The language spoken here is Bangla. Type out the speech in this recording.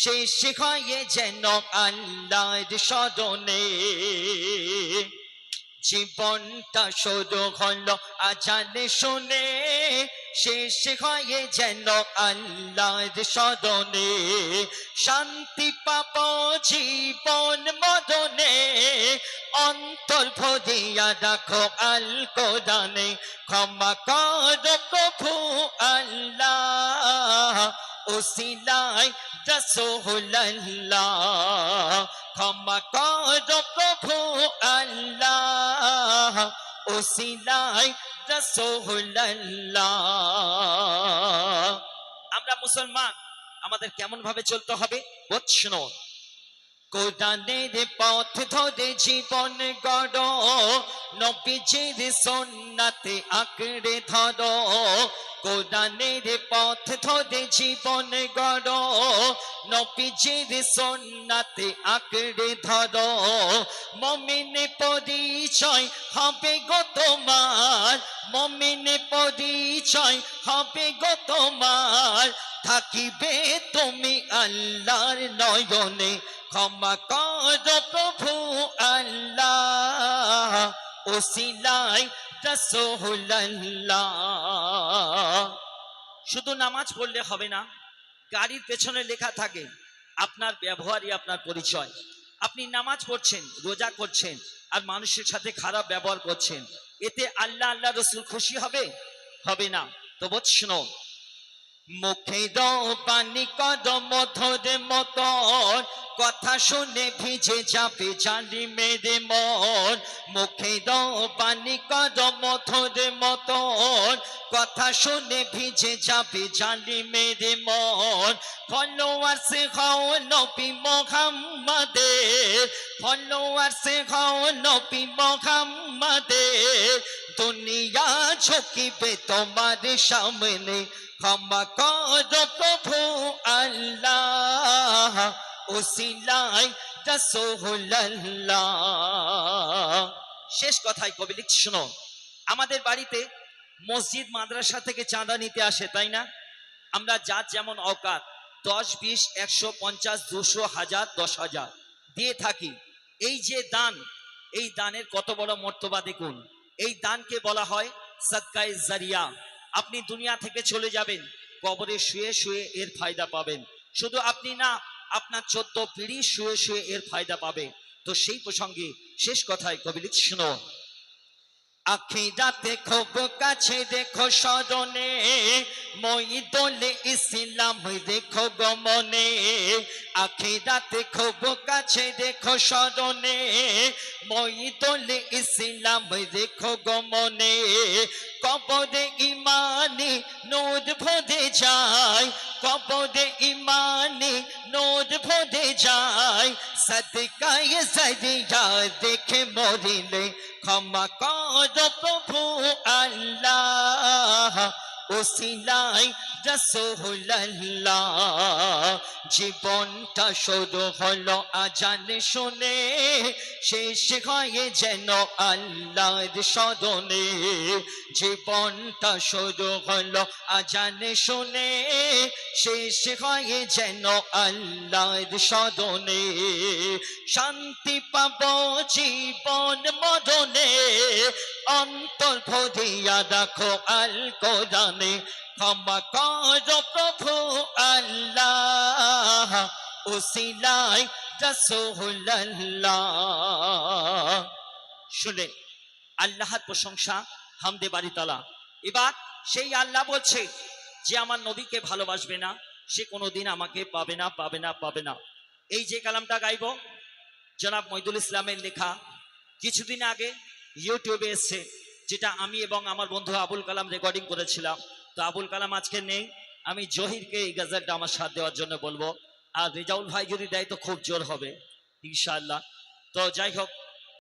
শেষ হয়ে যেন আল্লাহর স্মরণে জীবনটা শুরু হলো আজান শুনে শেষ হয়ে যেন আল্লাহর স্মরণে শান্তি পাবো জীবন মরণে অন্তর ভরিয়া রাখো আল কোরআনে ক্ষমা করো প্রভু আল্লাহ ওসিলায় রাসূলুল্লাহ ক্ষমা করো প্রভু আল্লাহ ওসিলায় রাসূলুল্লাহ। আমরা মুসলমান, আমাদের কেমন ভাবে চলতে হবে বুঝছো? কোরআনের পথ ধরে জীবন গড়ো, নবীজির সুন্নাতে আঁকড়ে ধরো। কোরআনের পথ ধরে জীবন গড়ো, নবীজির সুন্নাতে আঁকড়ে ধরো। মুমিন পরিচয় হবে গো তোমার, মুমিন পরিচয় হবে গো তোমার। থাকিবে তুমি আল্লাহর নয়নে ক্ষমা করো প্রভু আল্লাহ ওসিলায় রাসূলুল্লাহ। শুধু নামাজ পড়লে হবে না, গাড়ির পেছনে লেখা থাকে আপনার ব্যবহারই আপনার পরিচয়। আপনি নামাজ পড়ছেন, রোজা করছেন, আর মানুষের সাথে খারাপ ব্যবহার করছেন, এতে আল্লাহ আল্লাহ রসুল খুশি হবে? হবে না। তো শোনো, মুখে পানি কদম ধরে মতন কথা শুনে ভিজে যাবে জালিমের মন। মুখে পানি কদম ধরে মতন কথা শুনে ভিজে যাবে জালিমের মন। ফলোয়ার্স হও নবী মুহাম্মাদের, ফলোয়ার্স হও নবী মুহাম্মাদের। দুনিয়া ঝুঁকিবে তোমার সামনে ক্ষমা করো প্রভু আল্লাহ ওসিলায় রাসূলুল্লাহ। শেষ কথায় কবি লিখছে, শোনো, আমাদের বাড়িতে মসজিদ মাদ্রাসা থেকে চাঁদা নিতে আসে, তাই না? আমরা যার যেমন অকাত 10, 20, 100, 50, 200, 1000, 10,000 দিয়ে থাকি। এই যে দান, এই দানের কত বড় মর্তবা দেখুন। এই দানকে বলা হয় সাদকায়ে জারিয়া। আপনি দুনিয়া থেকে চলে যাবেন, কবরে শুয়ে শুয়ে এর ফায়দা পাবেন। শুধু আপনি না, আপনার 14 পিঢ়ি শুয়ে শুয়ে এর ফায়দা পাবে। তো সেই প্রসঙ্গে শেষ কথায় কবি লিখছে, শোনো, আখিরাতে খুব কাছে দেখো স্মরণে মঈদুল ইসলাম দেখো গমনে। আখিরাতে খুব কাছে দেখো স্মরণে মঈদুল ইসলাম দেখো গমনে। কবরে ইমানি নূর ভরে যায়, কবরে ইমানি নূর ভরে যায়। সাদকায়ে জারিয়া দেখে মরিলে ক্ষমা করো প্রভু আল্লাহ ওসিলায় রাসূলুল্লাহ। জীবনটা শুরু হলো আজান শুনে শেষ হয়ে যেন আল্লাহর স্মরণে। জীবনটা শুরু হলো আজান শুনে শেষ হয়ে যেন আল্লাহর স্মরণে। শান্তি পাবো জীবন মরণে অন্তর ভরিয়া রাখো আল কোরআনে ক্ষমা করো প্রভু আল্লাহ ওসিলায় রাসূলুল্লাহ। শুনে আল্লাহর প্রশংসা, হামদে বাড়ি তালা। এবার সেই আল্লাহ বলছে যে আমার নবীকে ভালোবাসবে না সে কোনোদিন আমাকে পাবে না, পাবে না, পাবে না। এই যে কালামটা গাইব জনাব মঈদুল ইসলামের লেখা, কিছুদিন আগে ইউটিউবে এসছে, যেটা আমি এবং আমার বন্ধু আবুল কালাম রেকর্ডিং করেছিলাম। তো আবুল কালাম আজকে নেই, আমি জহিরকে এই গাজালটা আমার সাথ দেওয়ার জন্য বলবো, আর রেজাউল ভাই যদি দেয় তো খুব জোর হবে ইনশাআল্লাহ। তো যাই হোক,